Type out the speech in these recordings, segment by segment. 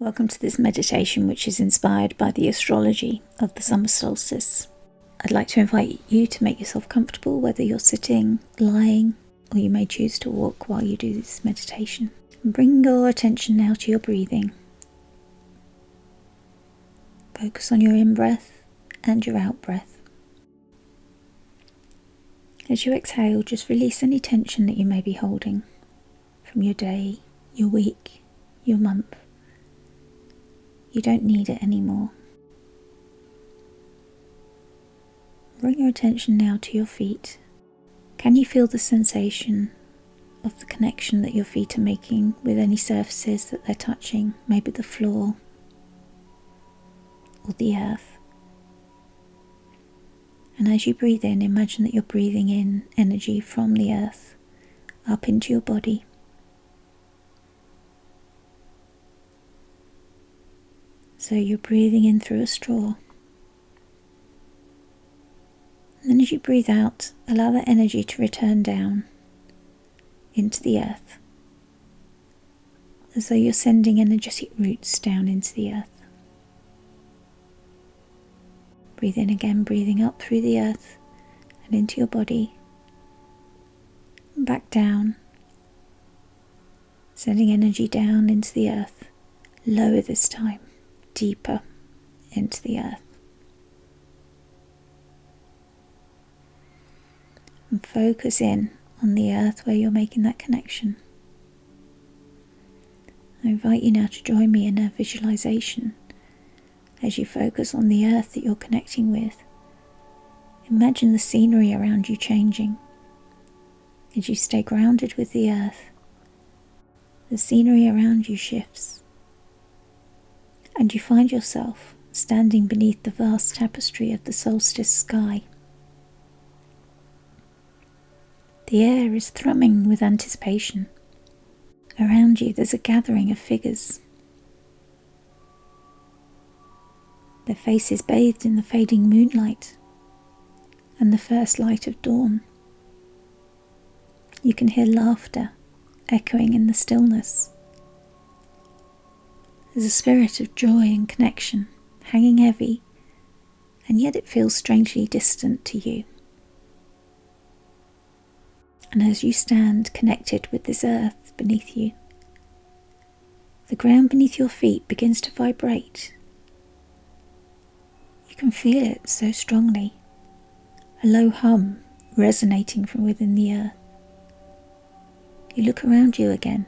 Welcome to this meditation, which is inspired by the astrology of the summer solstice. I'd like to invite you to make yourself comfortable, whether you're sitting, lying, or you may choose to walk while you do this meditation. And bring your attention now to your breathing. Focus on your in-breath and your out-breath. As you exhale, just release any tension that you may be holding from your day, your week, your month. You don't need it anymore. Bring your attention now to your feet. Can you feel the sensation of the connection that your feet are making with any surfaces that they're touching, maybe the floor or the earth? And as you breathe in, imagine that you're breathing in energy from the earth up into your body. So you're breathing in through a straw. And then as you breathe out, allow that energy to return down into the earth, as though you're sending energetic roots down into the earth. Breathe in again, breathing up through the earth and into your body, and back down, sending energy down into the earth, lower this time, deeper into the earth. And focus in on the earth where you're making that connection. I invite you now to join me in a visualization. As you focus on the earth that you're connecting with, imagine the scenery around you changing. As you stay grounded with the earth, the scenery around you shifts, and you find yourself standing beneath the vast tapestry of the solstice sky. The air is thrumming with anticipation. Around you there's a gathering of figures, their faces bathed in the fading moonlight and the first light of dawn. You can hear laughter echoing in the stillness. There's a spirit of joy and connection hanging heavy, and yet it feels strangely distant to you. And as you stand connected with this earth beneath you, the ground beneath your feet begins to vibrate. You can feel it so strongly, a low hum resonating from within the earth. You look around you again,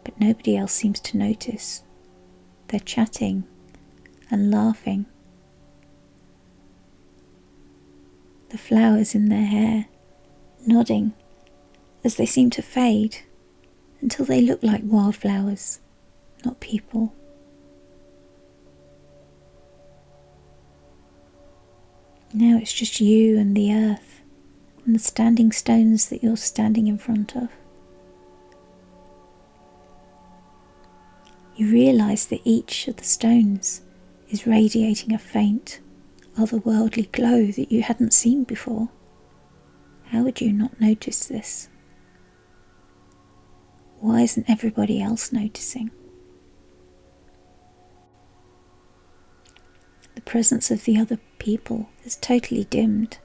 but nobody else seems to notice. They're chatting and laughing. The flowers in their hair nodding as they seem to fade until they look like wildflowers, not people. Now it's just you and the earth and the standing stones that you're standing in front of. You realise that each of the stones is radiating a faint, otherworldly glow that you hadn't seen before. How would you not notice this? Why isn't everybody else noticing? The presence of the other people is totally dimmed.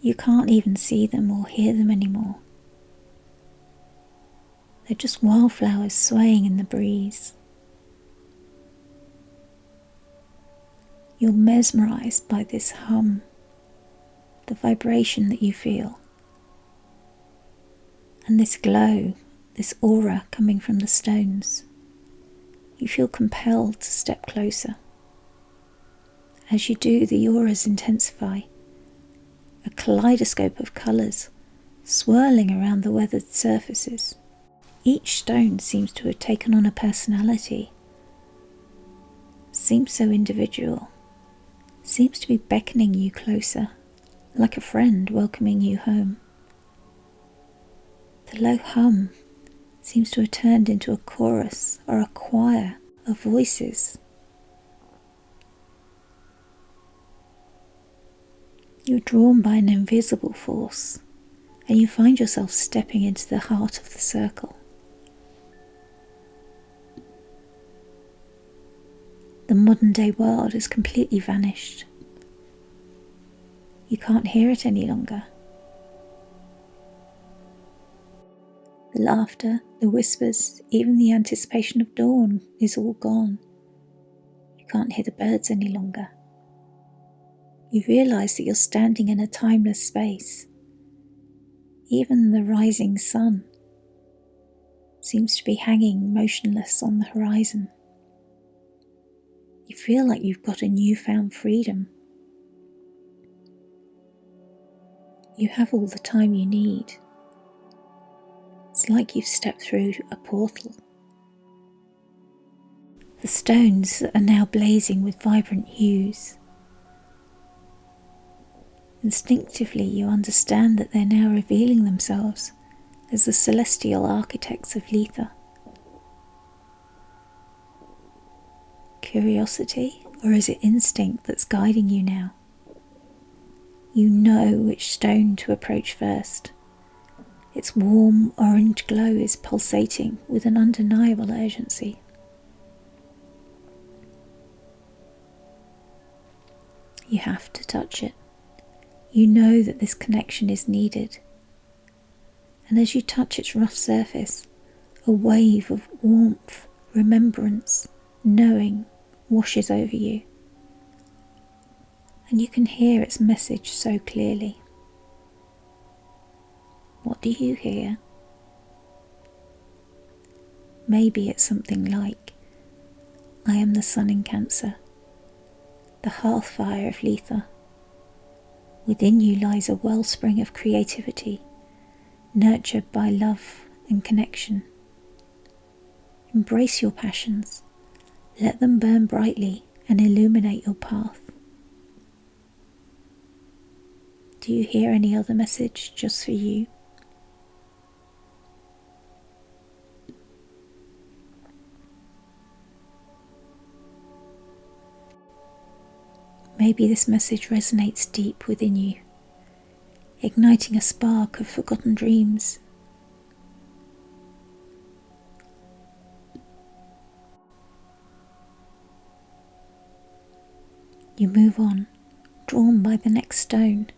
You can't even see them or hear them anymore. They're just wildflowers swaying in the breeze. You're mesmerized by this hum, the vibration that you feel, and this glow, this aura coming from the stones. You feel compelled to step closer. As you do, the auras intensify, a kaleidoscope of colours swirling around the weathered surfaces. Each stone seems to have taken on a personality, seems so individual, seems to be beckoning you closer, like a friend welcoming you home. The low hum seems to have turned into a chorus or a choir of voices. You're drawn by an invisible force, and you find yourself stepping into the heart of the circle. The modern day world has completely vanished. You can't hear it any longer. The laughter, the whispers, even the anticipation of dawn is all gone. You can't hear the birds any longer. You realise that you're standing in a timeless space. Even the rising sun seems to be hanging motionless on the horizon. You feel like you've got a newfound freedom. You have all the time you need. It's like you've stepped through a portal. The stones are now blazing with vibrant hues. Instinctively you understand that they're now revealing themselves as the celestial architects of Litha. Curiosity, or is it instinct that's guiding you now? You know which stone to approach first. Its warm orange glow is pulsating with an undeniable urgency. You have to touch it. You know that this connection is needed. And as you touch its rough surface, a wave of warmth, remembrance, knowing washes over you. And you can hear its message so clearly. What do you hear? Maybe it's something like, I am the sun in Cancer, the hearth fire of Litha. Within you lies a wellspring of creativity, nurtured by love and connection. Embrace your passions, let them burn brightly and illuminate your path. Do you hear any other message just for you? Maybe this message resonates deep within you, igniting a spark of forgotten dreams. You move on, drawn by the next stone,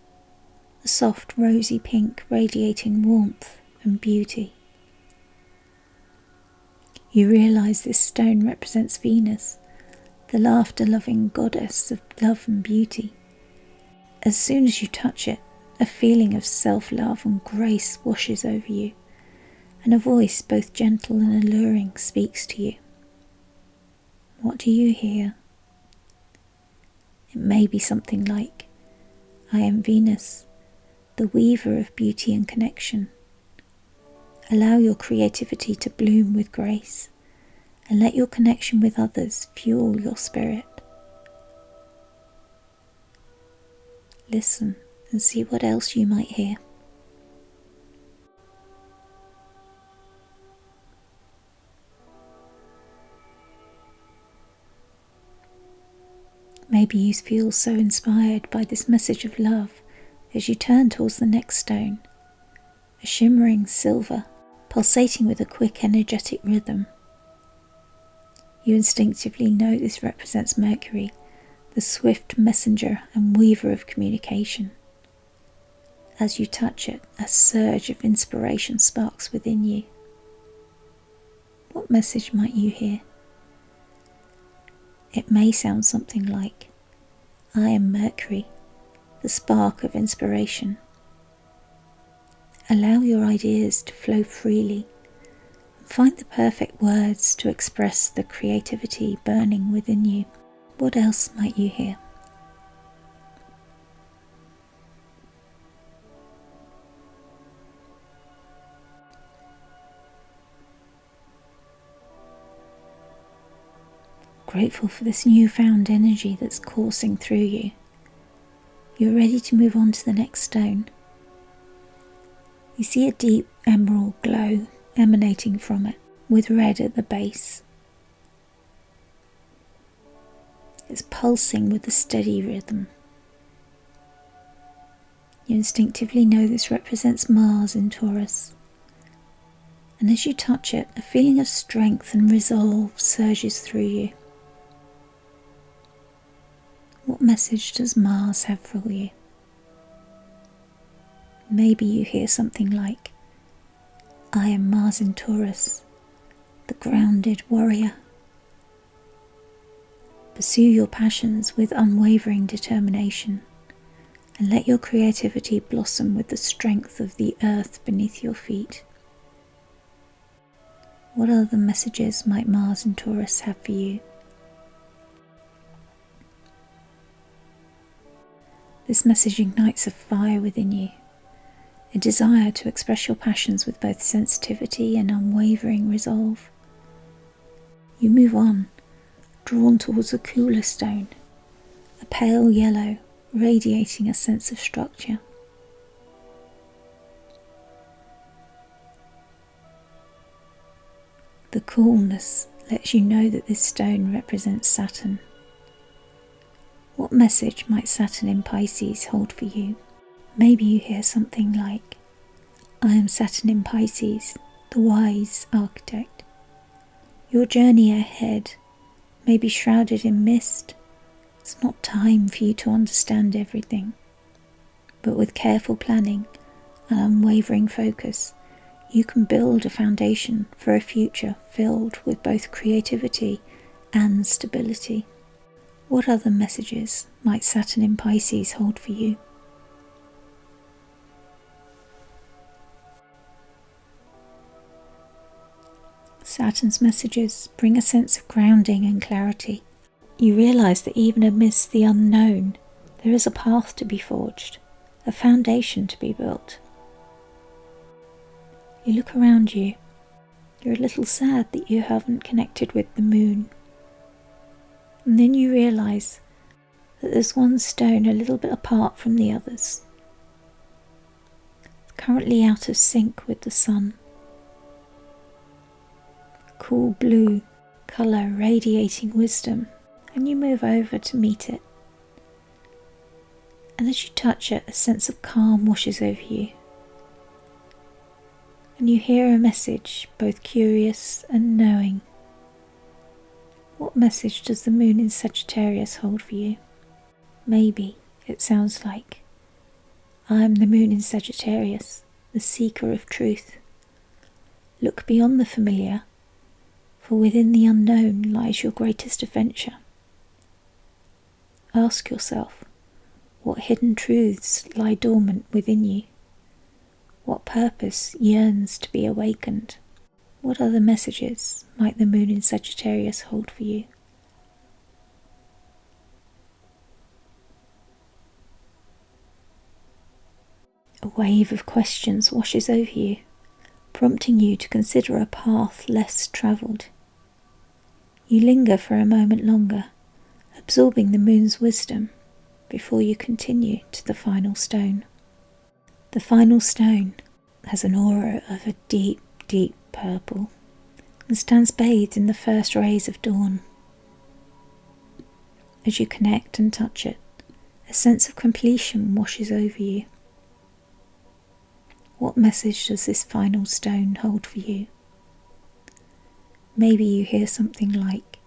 a soft rosy pink radiating warmth and beauty. You realise this stone represents Venus, the laughter-loving goddess of love and beauty. As soon as you touch it, a feeling of self-love and grace washes over you, and a voice both gentle and alluring speaks to you. What do you hear? It may be something like, I am Venus, the weaver of beauty and connection. Allow your creativity to bloom with grace, and let your connection with others fuel your spirit. Listen and see what else you might hear. Maybe you feel so inspired by this message of love as you turn towards the next stone, a shimmering silver, pulsating with a quick energetic rhythm. You instinctively know this represents Mercury, the swift messenger and weaver of communication. As you touch it, a surge of inspiration sparks within you. What message might you hear? It may sound something like, I am Mercury, the spark of inspiration. Allow your ideas to flow freely. Find the perfect words to express the creativity burning within you. What else might you hear? Grateful for this newfound energy that's coursing through you. You're ready to move on to the next stone. You see a deep emerald glow emanating from it, with red at the base. It's pulsing with a steady rhythm. You instinctively know this represents Mars in Taurus. And as you touch it, a feeling of strength and resolve surges through you. What message does Mars have for you? Maybe you hear something like, I am Mars in Taurus, the grounded warrior. Pursue your passions with unwavering determination, and let your creativity blossom with the strength of the earth beneath your feet. What other messages might Mars in Taurus have for you? This message ignites a fire within you, a desire to express your passions with both sensitivity and unwavering resolve. You move on, drawn towards a cooler stone, a pale yellow, radiating a sense of structure. The coolness lets you know that this stone represents Saturn. What message might Saturn in Pisces hold for you? Maybe you hear something like, I am Saturn in Pisces, the wise architect. Your journey ahead may be shrouded in mist. It's not time for you to understand everything. But with careful planning and unwavering focus, you can build a foundation for a future filled with both creativity and stability. What other messages might Saturn in Pisces hold for you? Saturn's messages bring a sense of grounding and clarity. You realise that even amidst the unknown, there is a path to be forged, a foundation to be built. You look around you. You're a little sad that you haven't connected with the moon. And then you realise that there's one stone a little bit apart from the others, currently out of sync with the sun. Cool blue colour radiating wisdom, and you move over to meet it. And as you touch it, a sense of calm washes over you. And you hear a message, both curious and knowing. What message does the moon in Sagittarius hold for you? Maybe it sounds like, I am the moon in Sagittarius, the seeker of truth. Look beyond the familiar, for within the unknown lies your greatest adventure. Ask yourself, what hidden truths lie dormant within you? What purpose yearns to be awakened? What other messages might the moon in Sagittarius hold for you? A wave of questions washes over you, prompting you to consider a path less travelled. You linger for a moment longer, absorbing the moon's wisdom, before you continue to the final stone. The final stone has an aura of a deep, deep purple and stands bathed in the first rays of dawn. As you connect and touch it, a sense of completion washes over you. What message does this final stone hold for you? Maybe you hear something like,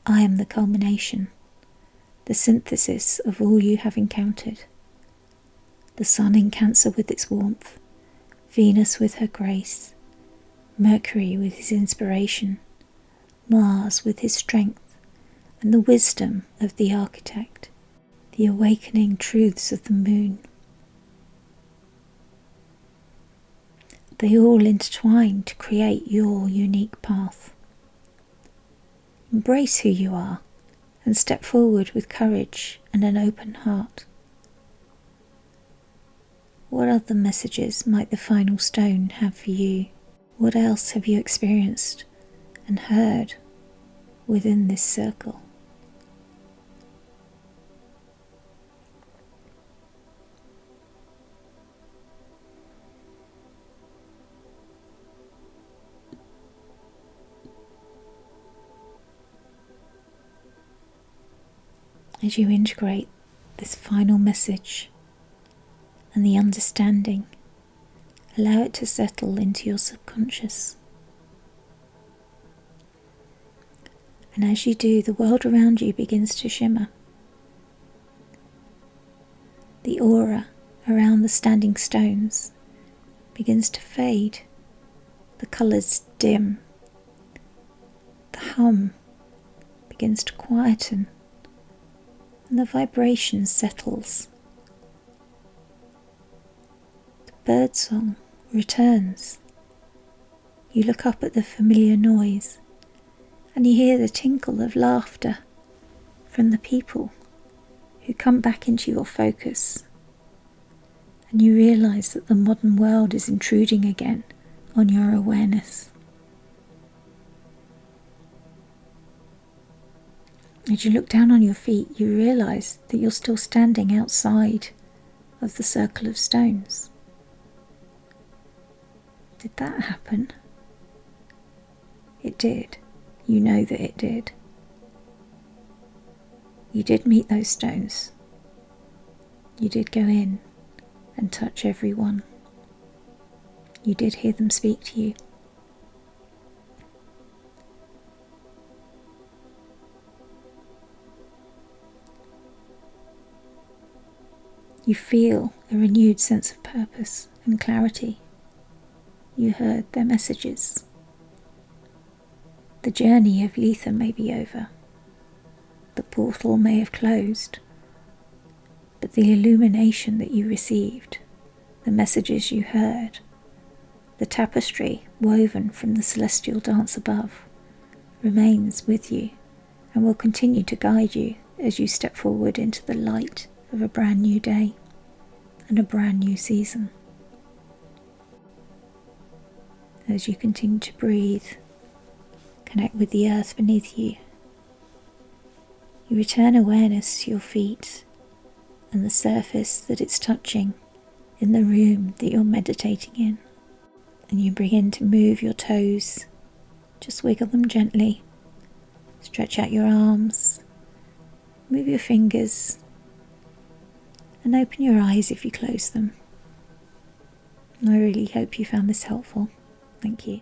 I am the culmination, the synthesis of all you have encountered. The sun in Cancer with its warmth, Venus with her grace, Mercury with his inspiration, Mars with his strength, and the wisdom of the architect, the awakening truths of the moon. They all intertwine to create your unique path. Embrace who you are and step forward with courage and an open heart. What other messages might the final stone have for you? What else have you experienced and heard within this circle? As you integrate this final message and the understanding, allow it to settle into your subconscious. And as you do, the world around you begins to shimmer. the standing stones begins to fade. The colours dim. The hum begins to quieten, and the vibration settles. The birdsong returns. You look up at the familiar noise, and you hear the tinkle of laughter from the people who come back into your focus, and you realise that the modern world is intruding again on your awareness. As you look down on your feet, you realise that you're still standing outside of the circle of stones. Did that happen? It did. You know that it did. You did meet those stones. You did go in and touch every one. You did hear them speak to you. You feel a renewed sense of purpose and clarity. You heard their messages. The journey of Litha may be over. The portal may have closed. But the illumination that you received, the messages you heard, the tapestry woven from the celestial dance above, remains with you and will continue to guide you as you step forward into the light of a brand new day and a brand new season. As you continue to breathe, connect with the earth beneath you. You return awareness to your feet and the surface that it's touching in the room that you're meditating in. And you begin to move your toes. Just wiggle them gently. Stretch out your arms. Move your fingers. And open your eyes if you close them. I really hope you found this helpful. Thank you.